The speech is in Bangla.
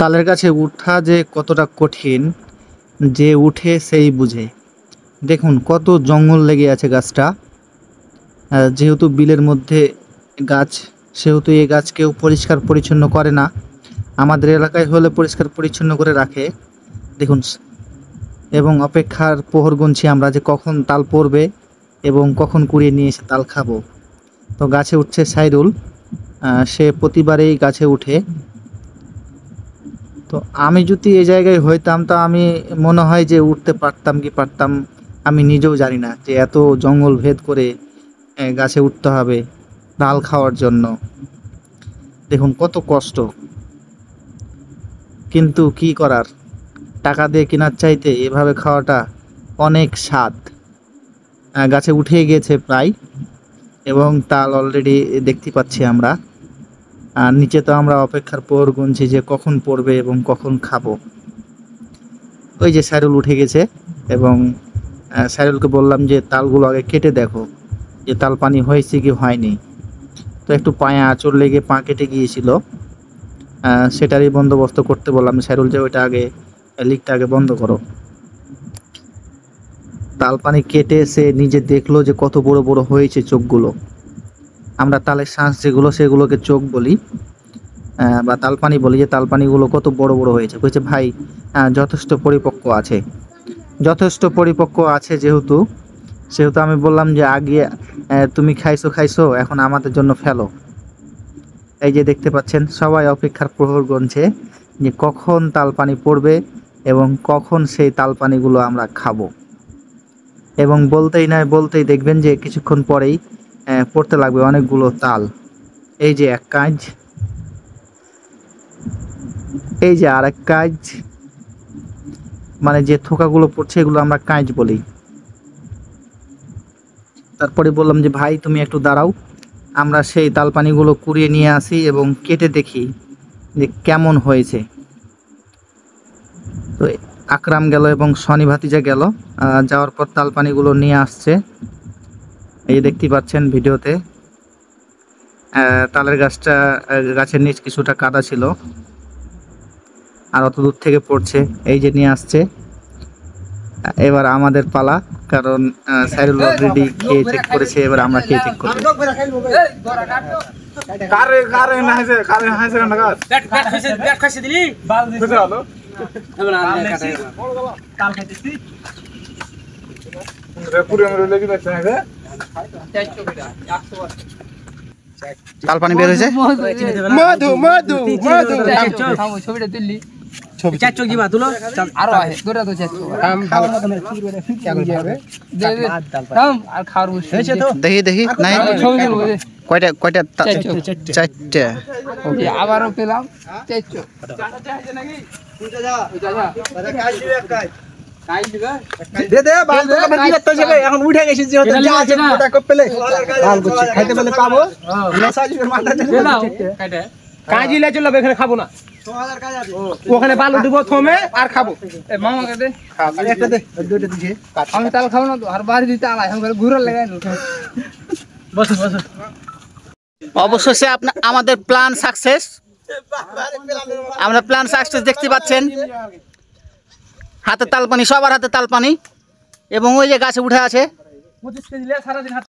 তালের গাছে উঠা যে কতটা কঠিন, যে উঠে সেই বুঝে। দেখুন কত জঙ্গল লেগে আছে গাছটা। যেহেতু বিলের মধ্যে গাছ, সেহেতু এই গাছ কেউ পরিষ্কার পরিচ্ছন্ন করে না। আমাদের এলাকায় হলে পরিষ্কার পরিচ্ছন্ন করে রাখে। দেখুন, এবং অপেক্ষার প্রহর গুনছি আমরা যে কখন তাল পড়বে এবং কখন কুড়িয়ে নিয়ে এসে তাল খাবো। তো গাছে উঠছে সাইরুল, সে প্রতিবারেই গাছে উঠে। তো আমি যদি এই জায়গায় হইতাম তা আমি মনে হয় যে উঠতে পারতাম কি পারতাম আমি নিজেও জানি না, যে এত জঙ্গল ভেদ করে গাছে উঠতে হবে তাল খাওয়ার জন্য। দেখুন কত কষ্ট, কিন্তু কি করার, টাকা দিয়ে কেনার চাইতে এভাবে খাওয়াটা অনেক স্বাদ। গাছে উঠে গিয়েছে প্রায়, এবং তাল অলরেডি দেখতে পাচ্ছি আমরা। আর নিচে তো আমরা অপেক্ষার প্রহর গুনছি যে কখন পড়বে এবং কখন খাবো। ওই যে সাইরুল উঠে গেছে, এবং সাইরুলকে বললাম যে তালগুলো আগে কেটে দেখো যে তাল পানি হয়েছে কি হয়নি। তো একটু পায়ে আঁচড় লেগে পা কেটে গিয়েছিল, সেটারই বন্দোবস্ত করতে বললাম সাইরুল যে ওইটা আগে, লিকটা আগে বন্ধ করো। তাল পানি কেটে সে নিজে দেখলো যে কত বড় বড় হয়েছে চোখগুলো। আমরা তালের শ্বাস যেগুলো সেগুলোকে চোখ বলি, বা তালপানি বলি, যে তালপানিগুলো কত বড় বড় হয়েছে। বলছে ভাই যথেষ্ট পরিপক্ক আছে, যথেষ্ট পরিপক্ক আছে যেহেতু, সেহেতু আমি বললাম যে আগে তুমি খাইছো, এখন আমাদের জন্য ফেলো। এই যে দেখতে পাচ্ছেন সবাই অপেক্ষার প্রহর গুনছে যে কখন তালপানি পড়বে এবং কখন সেই তালপানিগুলো আমরা খাবো। এবং বলতেই দেখবেন যে কিছুক্ষণ পরেই পড়তে লাগবে অনেকগুলো তাল। এই যে এক কাজ, এই যে আর এক কাজ, মানে যে থোকাগুলো পড়ছে এগুলো আমরা কাঁচ বলি। তারপরে বললাম যে ভাই তুমি একটু দাঁড়াও, আমরা সেই তালপানিগুলো কুড়িয়ে নিয়ে আসি এবং কেটে দেখি যে কেমন হয়েছে। তো আকরাম গেল এবং শনি ভাতিজা গেল, যাওয়ার পর তালপানিগুলো নিয়ে আসছে। এই দেখতে পাচ্ছেন ভিডিওতে, তালের গাছের নিচ কিছুটা কাদা ছিল আর অত দূর থেকে পড়ছে। এই যে নিয়ে আসছে, এবার আমাদের পালা, কারণ সাইরুল অলরেডি খেয়ে চেক করেছে, এবার আমরা খেয়ে চেক করব। তাল পানি বের হয়েছে, মধু মধু মধু ছবিটা তুললি চারশো কি বা তুলো আরো আছে দুটো তো চারশো আর খাওয়ার বসে দেখি নাই কয়টা চারটে। আবারও পেলাম চারশো এখন উঠে গেছি যেহেতু যা আছে ওটা কপ পেলে লাল করছি খাইতে পেলে পাবো মেসাজের মাথা কাজি লে চলো এখানে খাবো না, ওখানে বালু দিব থমে আর খাবো। মামাকে দে একটা দে দুটো দিছে আমি তাল খাবো না তো, আর বাড়ি দিতে আলাই আমি ঘুরে লাগাই বসো বসো। অবশেষে আমাদের প্ল্যান সাকসেস, আমরা প্ল্যান সাকসেস দেখতে পাচ্ছেন। হাতে তালপানি, সবার হাতে তালপানি, এবং ওই যে গাছে উঠে আছে। 25 কেজি সারাদিন